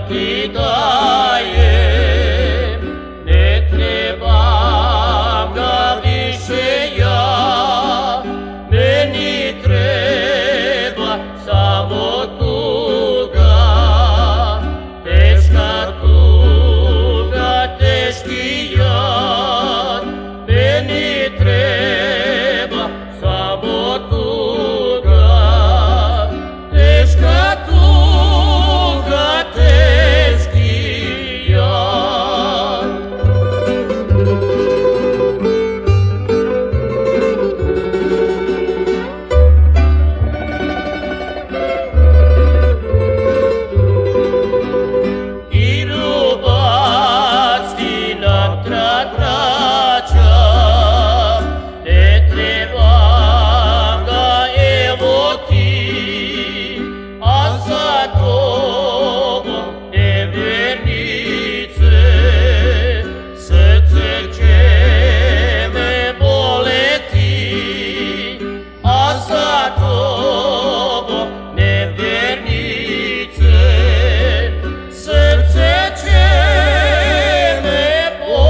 кидаєм, не треба більше я, мені треба самотуга, тежка туга, тежкий яд, мені треба самотуга, тежка туга, тежкий яд. І любацький нам трапрача, не треба на евоті, а за тобом не верніться, серце чеме болети, а за тобом не верніться, серце чеме болети.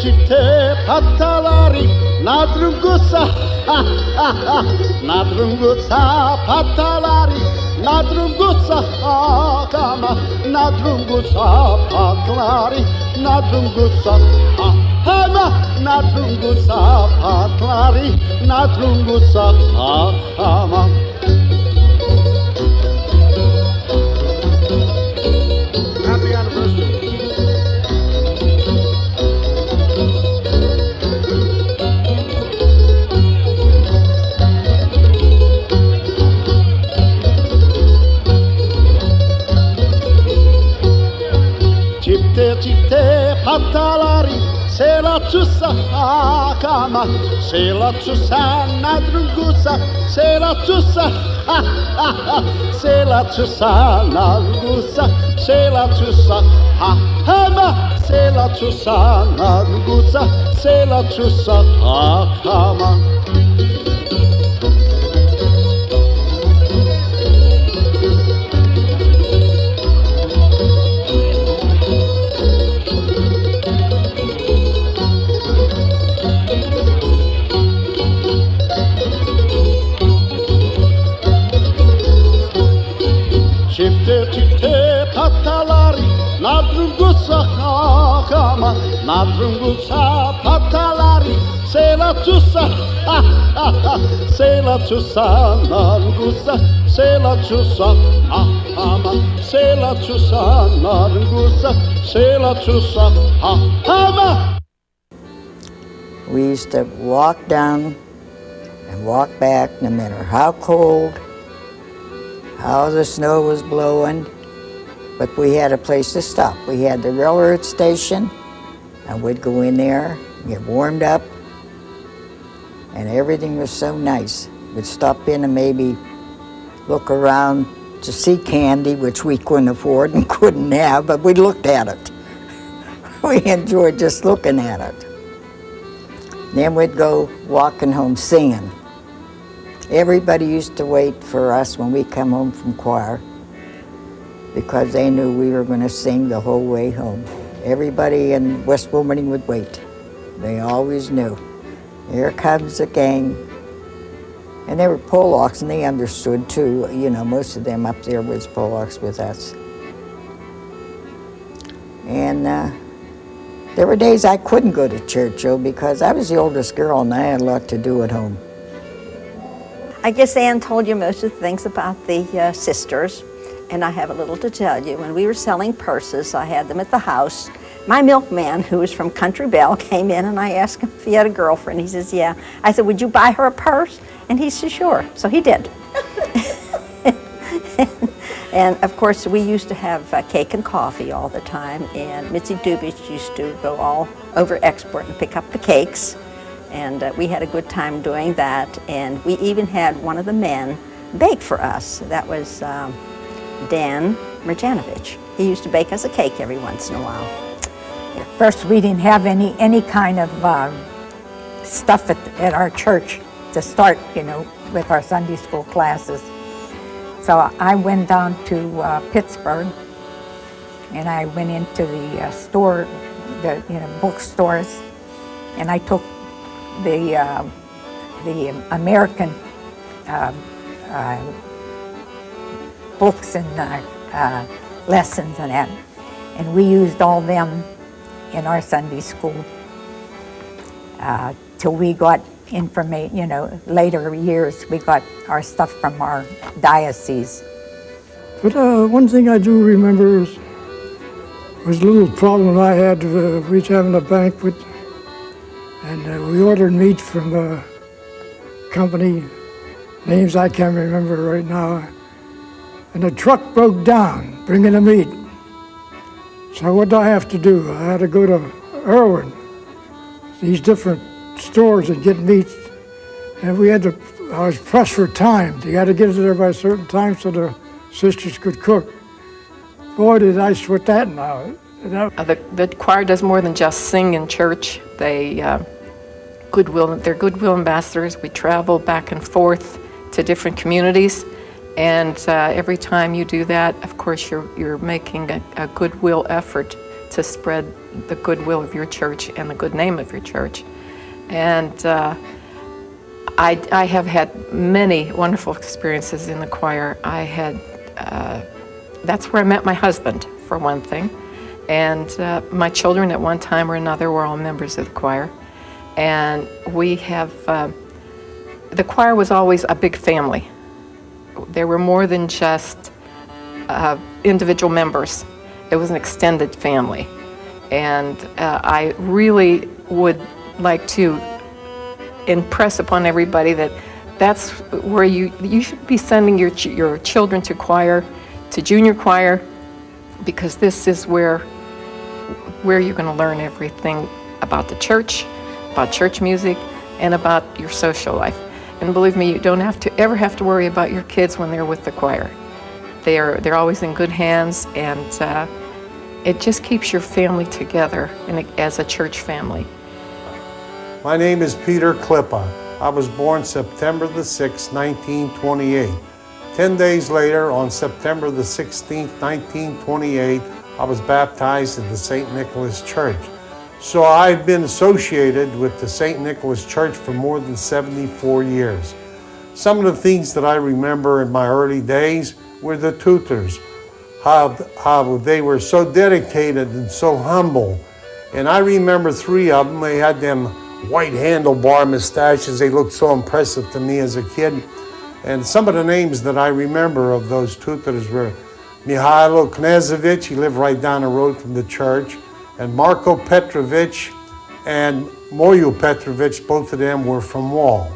Çifte pataları nadrungusa nadrungusa pataları nadrungusa kama nadrungusa patları nadrungusa hama nadrungusa patları nadrungusa kama. Happy anniversary. Çifte pataları selatusa kama selatusa nadrungusa selatusa selatusa nadrungusa selatusa hama selatusa nadrungusa selatusa kama. Çifte pataları nadrungusa kama nadrungusa pataları selatusa selatusa nadrungusa selatusa hama selatusa nadrungusa selatusa hama. We used to walk down and walk back no matter how cold, how the snow was blowing, but we had a place to stop. We had the railroad station, and we'd go in there, get warmed up, and everything was so nice. We'd stop in and maybe look around to see candy, which we couldn't afford and couldn't have, but we looked at it. We enjoyed just looking at it. Then we'd go walking home singing. Everybody used to wait for us when we come home from choir because they knew we were going to sing the whole way home. Everybody in West Wilmington would wait. They always knew. Here comes the gang. And they were Polacks, and they understood too. You know, most of them up there was Polacks with us. And there were days I couldn't go to church, Joe, because I was the oldest girl and I had a lot to do at home. I guess Ann told you most of the things about the sisters, and I have a little to tell you. When we were selling purses, I had them at the house. My milkman, who was from Country Belle, came in and I asked him if he had a girlfriend. He says, yeah. I said, would you buy her a purse? And he said, sure. So he did. And of course, we used to have cake and coffee all the time, and Mitzi Dubich used to go all over Export and pick up the cakes, and we had a good time doing that. And we even had one of the men bake for us. That was Dan Mirjanovich. He used to bake us a cake every once in a while. At first, we didn't have any kind of stuff at our church to start, with our Sunday school classes. So I went down to Pittsburgh, and I went into the store, the bookstores, and I took the American books and lessons and that, and we used all them in our Sunday school till we got information, later years we got our stuff from our diocese. But one thing I do remember was a little problem I had. We was having a banquet, and we ordered meat from a company, names I can't remember right now, and the truck broke down bringing the meat. So what did I have to do? I had to go to Irwin, these different stores and get meat, and I was pressed for time. You had to get it there by a certain time so the sisters could cook. Boy, did I sweat that now. The choir does more than just sing in church. They're goodwill ambassadors. We travel back and forth to different communities, and every time you do that, of course, you're making a goodwill effort to spread the goodwill of your church and the good name of your church. And I have had many wonderful experiences in the choir. That's where I met my husband, for one thing. And my children at one time or another were all members of the choir. And we have, the choir was always a big family. There were more than just individual members. It was an extended family. And I really would like to impress upon everybody that that's where you should be sending your children to choir, to junior choir, because this is where you're going to learn everything about the church, about church music, and about your social life. And believe me, you don't ever have to worry about your kids when they're with the choir. They're always in good hands, and it just keeps your family together as a church family. My name is Peter Klippa. I was born September the 6th, 1928. 10 days later, on September the 16th, 1928, I was baptized in the St. Nicholas Church. So I've been associated with the St. Nicholas Church for more than 74 years. Some of the things that I remember in my early days were the tutors, how they were so dedicated and so humble. And I remember 3 of them. They had them white handlebar mustaches. They looked so impressive to me as a kid. And some of the names that I remember of those tutors were Mihailo Knezovich, he lived right down the road from the church, and Marko Petrovich and Moju Petrovich, both of them were from Wall.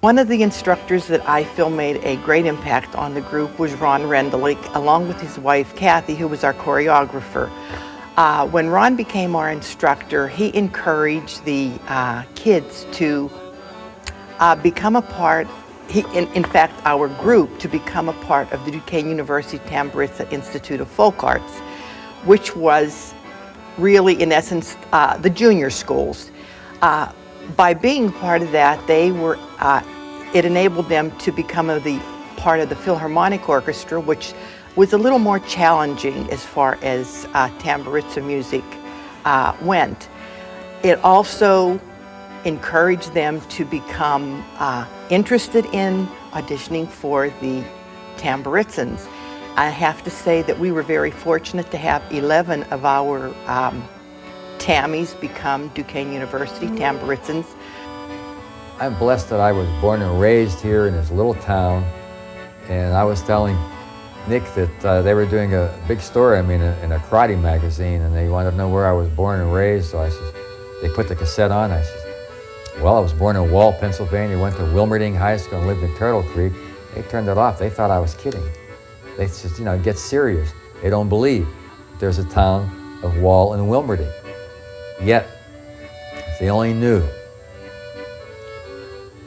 One of the instructors that I feel made a great impact on the group was Ron Rendelick, along with his wife Kathy, who was our choreographer. When Ron became our instructor, he encouraged the kids to become a part, in fact, our group to become a part of the Duquesne University Tamburitsa Institute of Folk Arts, which was really, in essence, the junior schools. By being part of that, it enabled them to become part of the Philharmonic Orchestra, which was a little more challenging as far as Tamburitsa music went. It also encouraged them to become interested in auditioning for the Tamburitsans. I have to say that we were very fortunate to have 11 of our Tammies become Duquesne University Tamburitsans. I'm blessed that I was born and raised here in this little town, and I was telling Nick that they were doing a big story in a karate magazine, and they wanted to know where I was born and raised. So I said, they put the cassette on. I said, well, I was born in Wall, Pennsylvania, went to Wilmerding High School and lived in Turtle Creek. They turned it off. They thought I was kidding. They said, get serious. They don't believe there's a town of Wall and Wilmerding. Yet, if they only knew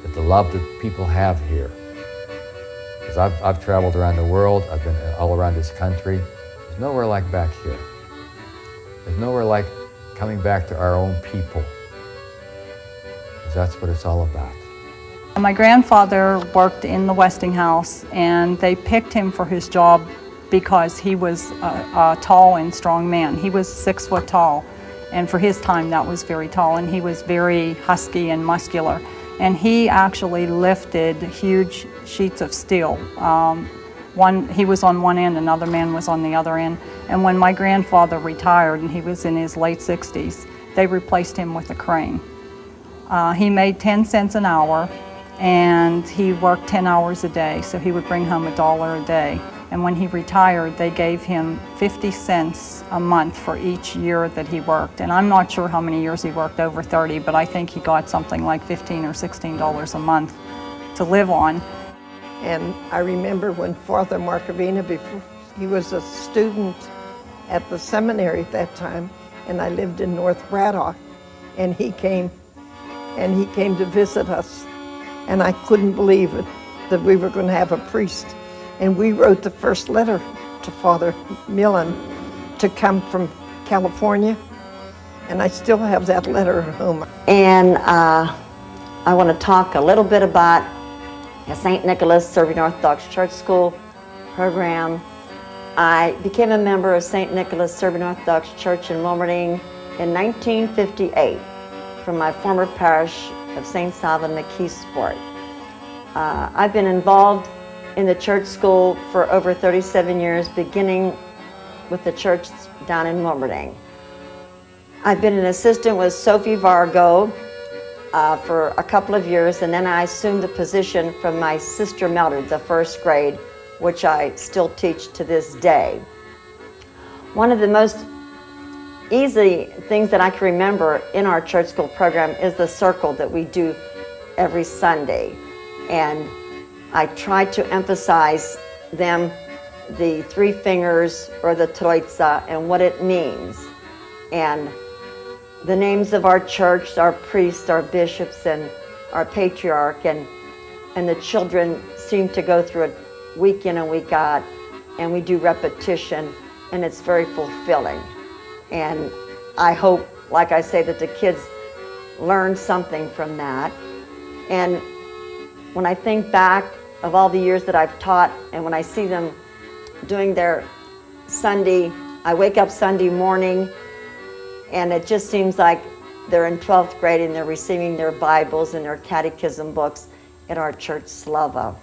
that the love that people have here. Because I've traveled around the world, I've been all around this country. There's nowhere like back here. There's nowhere like coming back to our own people. Because that's what it's all about. My grandfather worked in the Westinghouse, and they picked him for his job because he was a tall and strong man. He was 6 foot tall, and for his time that was very tall, and he was very husky and muscular. And he actually lifted huge sheets of steel. He was on one end, another man was on the other end. And when my grandfather retired, and he was in his late 60s, they replaced him with a crane. He made 10 cents an hour, and he worked 10 hours a day, so he would bring home $1 a day. And when he retired, they gave him 50 cents a month for each year that he worked. And I'm not sure how many years he worked, over 30, but I think he got something like $15 or $16 a month to live on. And I remember when Father Markovina, before he was a student at the seminary at that time, and I lived in North Braddock, and he came to visit us. And I couldn't believe it, that we were going to have a priest. And we wrote the first letter to Father Millen to come from California. And I still have that letter at home. And I want to talk a little bit about the St. Nicholas Serbian Orthodox Church School program. I became a member of St. Nicholas Serbian Orthodox Church in Wilmerding in 1958 from my former parish of St. Salva McKeesport. I've been involved in the church school for over 37 years, beginning with the church down in Wilmerding. I've been an assistant with Sophie Vargo for a couple of years, and then I assumed the position from my sister Mildred, the first grade, which I still teach to this day. One of the most easy things that I can remember in our church school program is the circle that we do every Sunday. And I try to emphasize them, the 3 fingers or the Troitsa, and what it means. And the names of our church, our priests, our bishops, and our patriarch, and the children seem to go through it week in and week out, and we do repetition, and it's very fulfilling. And I hope, like I say, that the kids learn something from that. And when I think back of all the years that I've taught, and when I see them doing their Sunday, I wake up Sunday morning, and it just seems like they're in 12th grade and they're receiving their Bibles and their catechism books at our church, Slava.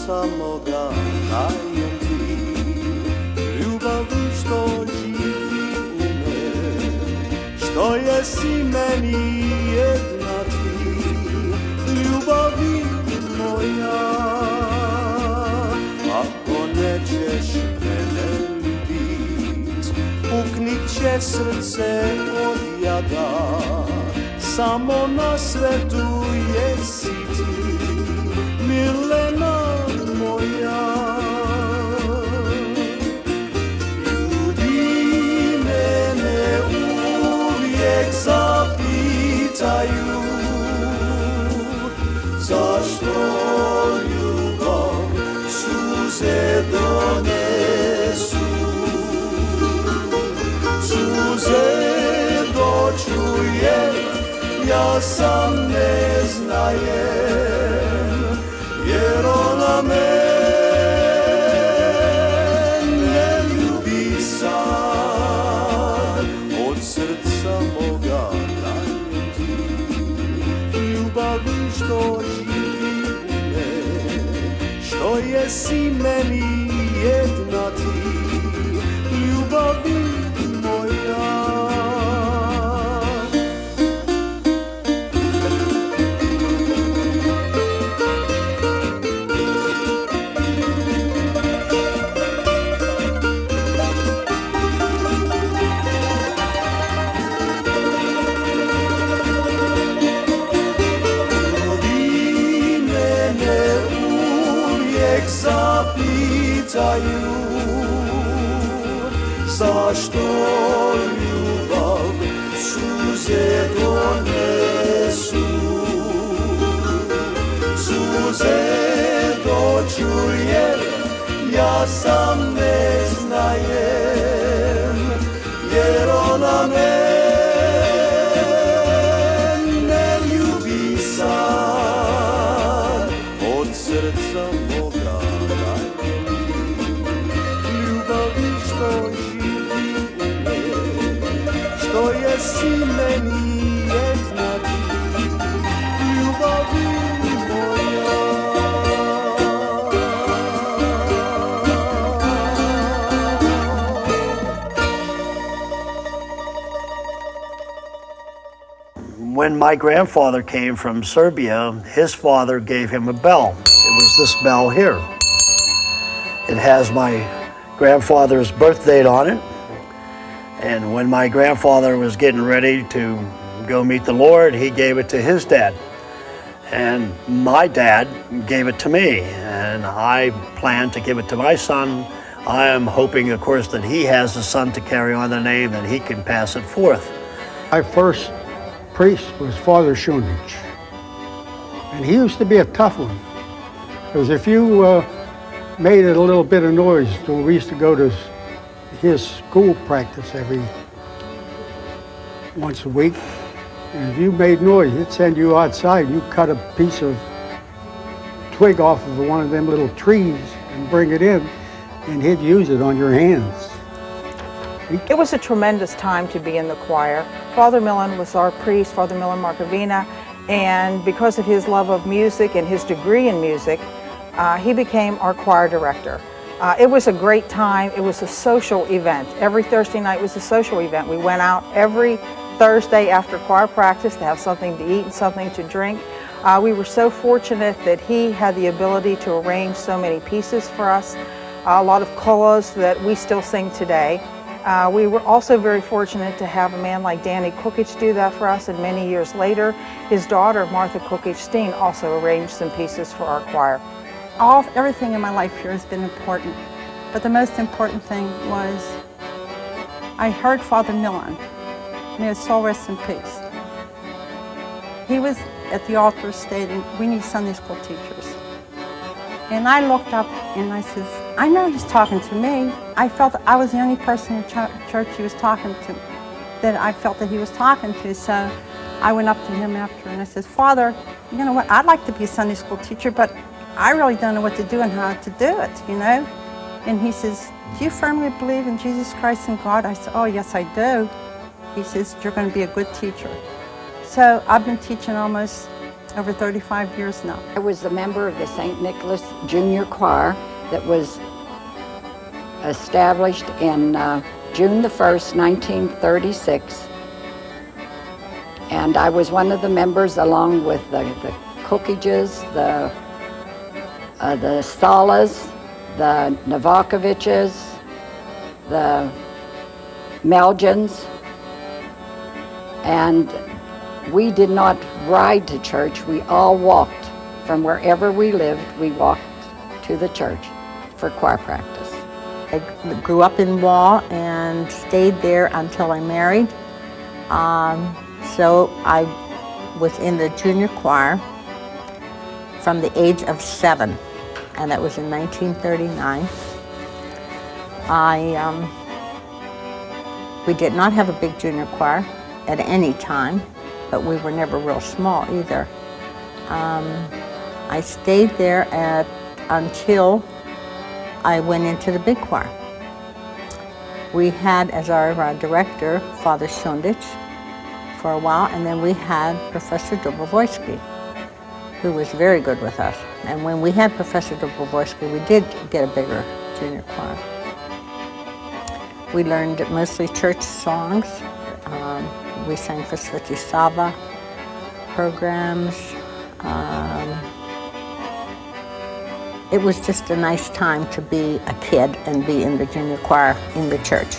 Samoga dajem ti ljubav što živi u me, što jesi meni jedna ti ljubav moje srce od jada, samo na svetu jesi ti, Milena moja. Ljudi mene uvijek zapitaju, zašto ljubav suze donesu, suze dočuje, ja sam ne znajem, jer ona mene ljubi sad, od srca moga dajem ti, ljubavi što živi u me, što jesi meni jedna ti, ljubavi moja. Zapitaju, zašto ljubav suze donesu, suze dočuje, ja sam ne znajem, jer ona mene ljubi sad, od srca moga. Što jesi meni jedna ti, ljubavi moja. When my grandfather came from Serbia, his father gave him a bell. It was this bell here. It has my grandfather's birth date on it. And when my grandfather was getting ready to go meet the Lord, he gave it to his dad. And my dad gave it to me. And I plan to give it to my son. I am hoping, of course, that he has a son to carry on the name, that he can pass it forth. My first priest was Father Shunich. And he used to be a tough one. Because if you made it a little bit of noise, we used to go to his school practice once a week. And if you made noise, he'd send you outside. You cut a piece of twig off of one of them little trees and bring it in, and he'd use it on your hands. It was a tremendous time to be in the choir. Father Millen was our priest, Father Millen Markovina, and because of his love of music and his degree in music, he became our choir director. It was a great time. It was a social event. Every Thursday night was a social event. We went out every Thursday after choir practice to have something to eat and something to drink. We were so fortunate that he had the ability to arrange so many pieces for us, a lot of kolos that we still sing today. We were also very fortunate to have a man like Danny Kukic do that for us, and many years later, his daughter, Martha Kukic-Steen, also arranged some pieces for our choir. Everything in my life here has been important, but the most important thing was I heard Father Millen. May his soul rest in peace. He was at the altar stating, we need Sunday school teachers. And I looked up and I said, I know he's talking to me. I felt that I was the only person in church he was talking to, that I felt that he was talking to. So I went up to him after and I said, Father, you know what, I'd like to be a Sunday school teacher, but I really don't know what to do and how to do it, you know? And he says, do you firmly believe in Jesus Christ and God? I said, oh, yes, I do. He says, you're going to be a good teacher. So I've been teaching almost over 35 years now. I was a member of the St. Nicholas Junior Choir that was established in June the 1st, 1936. And I was one of the members along with the Kukiches, the Salas, the Novakoviches, the Melgens, and we did not ride to church. We all walked. From wherever we lived, we walked to the church for choir practice. I grew up in Waugh and stayed there until I married. So I was in the junior choir from the age of 7, and that was in 1939. We did not have a big junior choir at any time, but we were never real small either. I stayed there until I went into the big choir. We had as our director Father Shondich for a while, and then we had Professor Dobrovolsky, who was very good with us. And when we had Professor Dobrovolsky, we did get a bigger junior choir. We learned mostly church songs. We sang for Sveti Sava programs. It was just a nice time to be a kid and be in the junior choir in the church.